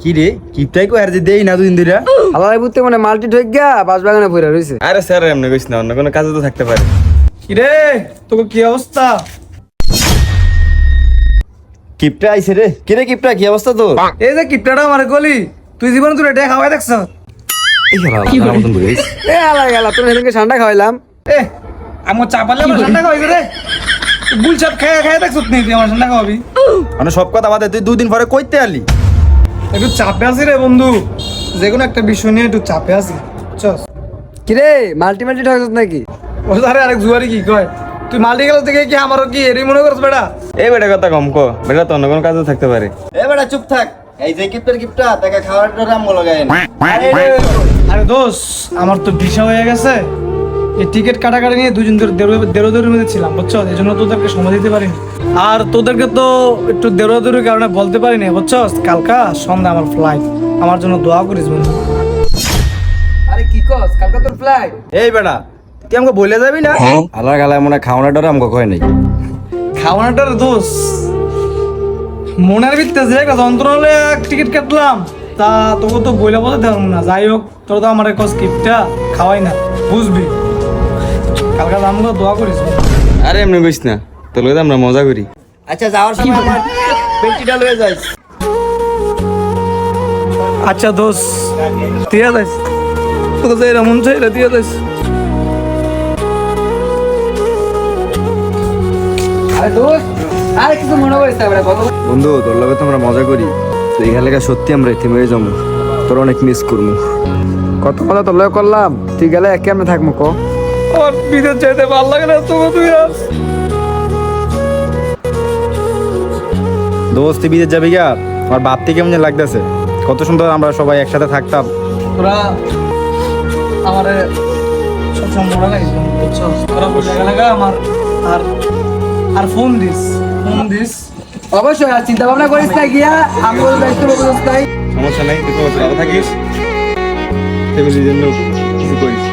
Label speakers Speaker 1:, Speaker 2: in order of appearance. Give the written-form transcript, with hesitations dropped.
Speaker 1: কি রে কিপটাই কো আর যে দেই না দুদিন ধরে
Speaker 2: আলাই বুঝতে মানে মাল্টি ঠক গিয়া বাস বাগানে পড়ে রইছে।
Speaker 1: আরে স্যার এমনি কইছ না অন্য কোনো কাজে তো থাকতে পারে।
Speaker 3: কি রে তোর কি অবস্থা?
Speaker 1: কিপটা আইছে রে। কি রে কিপটা কি অবস্থা তোর?
Speaker 3: এই যে কিপটাটা আমারে গলি তুই জীবন তোর এটা খাওয়াই দেখছ?
Speaker 1: এই শালা আমার মতন বলিস।
Speaker 2: এ আলাই গেলা তোর সেদিনকে ঠান্ডা খাওয়াইলাম।
Speaker 3: এ আমার চাপালে আমার ঠান্ডা খাওয়াইছে রে। বুল চাপ খায়া খায়া দেখছ তুই আমার ঠান্ডা খাওয়াবি?
Speaker 1: মানে সব কথা বাদে তুই দুদিন পরে কইতে আলি।
Speaker 3: একটু চাপে আছি রে বন্ধু, যে কোনো একটা বিষয় নিয়ে একটু চাপে আছি বুঝছস?
Speaker 2: কি রে মাল্টি ঠকছ নাকি?
Speaker 3: ও আরে আরেক জুয়ারি কি কয় তুই মাল্টি গেল থেকে কি আমারও কি এরই মনে করছ বেটা?
Speaker 1: এই বেটা কথা কম কো, বেটা তো অন্য কোনো কাজে থাকতে পারে।
Speaker 4: এ বেটা চুপ থাক। এই যে কিপটা তাকে খাওয়ার রাম লাগায় না।
Speaker 3: আরে দোষ আমার তো ভিসা হয়ে গেছে, এই টিকিট কাটাকাটি নিয়ে দুজন দেড়োদৌড়ির মধ্যে ছিলাম বুঝছো, এই জন্য তোদেরকে সময় দিতে পারিনি। আর তোদেরকে তো একটু দেড়োদৌড়ির কারণে বলতে পারিনি বুঝছো। কালকা সন্ধ্যা আমার ফ্লাইট, আমার জন্য দোয়া করিস বন্ধু।
Speaker 2: আরে কি কস কালকে তোর ফ্লাইট?
Speaker 1: এই বেটা তুই আমাকে বলে যাবি না? আলার গালায় মনে খাওয়ানোর ডর আমাকে কয় নাই।
Speaker 3: খাওয়ানোটার দোষ মনের ভিত্তে যে একটা যন্ত্রণালে টিকিট কাটলাম, তা তোকে তো বইলে বোঝাতে পারবো না। যাই হোক তোর তো আমার কস কিপটা খাওয়াই না বুঝবি, কালকা আমাকে দোয়া করিস বন্ধু।
Speaker 1: আরে এমনি কইস না, তোর লগে আমরা মজা করি।
Speaker 4: আচ্ছা যাওয়ার সময় আমার পেন্টিটা লয়ে যাইস।
Speaker 3: আচ্ছা দোষ দিয়ে যাইস, তোকে যে এরকম চাইলে দিয়ে যাইস।
Speaker 2: আরে দোস্ত আরে কিছু মনে করিস না বলো।
Speaker 1: বন্ধু তোর লগে তো আমরা মজা করি, তো এই খেলাটা সত্যি আমরা এতে মেরে যাবো, তোর অনেক মিস করবো।
Speaker 2: কত কথা তোর লগে করলাম, তুই গেলে কেমনে থাকবো ক?
Speaker 3: আমার বিদেশ যাইতে ভালো লাগে না তোকে, তুই আর
Speaker 1: দোস্ত তুই বিদেশ যাবি গা, আমার ভাবতে কেমন যেন লাগতেছে। কত সুন্দর আমরা সবাই একসাথে থাকতাম।
Speaker 3: তোরা আমার সবসময় মনে লাগিস বুঝছো, তোরা বসে গেলে আমার আর আর ফোন দিস।
Speaker 2: অবশ্যই আর চিন্তা ভাবনা করিস না গিয়া, আমি ওই দায়িত্ব বুঝতে
Speaker 1: সমস্যা নাই, তুই ভালো থাকিস, ফ্যামিলির জন্য কিছু করিস।